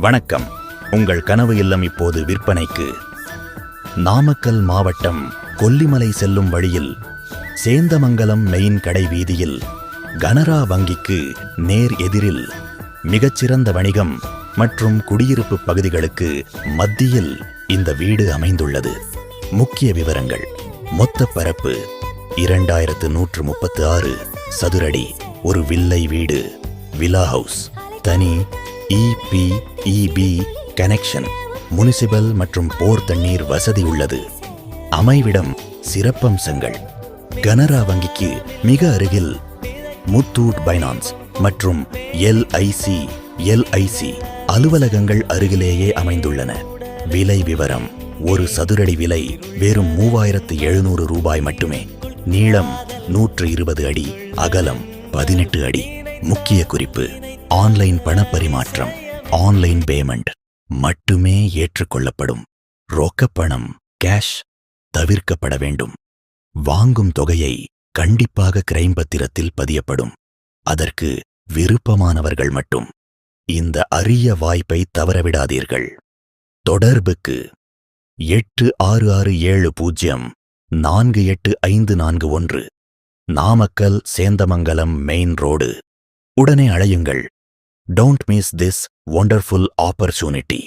வணக்கம். உங்கள் கனவு இல்லம் இப்போது விற்பனைக்கு. நாமக்கல் மாவட்டம் கொல்லிமலை செல்லும் வழியில் சேந்தமங்கலம் மெயின் கடை வீதியில் கனரா வங்கிக்கு நேர் எதிரில் மிகச்சிறந்த வணிகம் மற்றும் குடியிருப்பு பகுதிகளுக்கு மத்தியில் இந்த வீடு அமைந்துள்ளது. முக்கிய விவரங்கள்: மொத்த பரப்பு 2136 சதுரடி, ஒரு வில்லை வீடு, விலா ஹவுஸ், தனி EPEB கனெக்ஷன், முனிசிபல் மற்றும் போர் தண்ணீர் வசதி உள்ளது. அமைவிடம் சிறப்பம்சங்கள்: கனரா வங்கிக்கு மிக அருகில் முத்தூட் பைனான்ஸ் மற்றும் LIC அலுவலகங்கள் அருகிலேயே அமைந்துள்ளன. விலை விவரம்: ஒரு சதுரடி விலை வெறும் 3700 ரூபாய் மட்டுமே. நீளம் 120 அடி, அகலம் 18 அடி. முக்கிய குறிப்பு: ஆன்லைன் பணப்பரிமாற்றம், ஆன்லைன் பேமெண்ட் மட்டுமே ஏற்றுக்கொள்ளப்படும். ரொக்கப்பணம் கேஷ் தவிர்க்கப்பட வேண்டும். வாங்கும் தொகையை கண்டிப்பாக கிரைம் பத்திரத்தில் பதியப்படும். அதற்கு விருப்பமானவர்கள் மட்டும். இந்த அரிய வாய்ப்பை தவறவிடாதீர்கள். தொடர்புக்கு 8667048541, நாமக்கல் சேந்தமங்கலம் மெயின் ரோடு. உடனே அழையுங்கள். Don't miss this wonderful opportunity.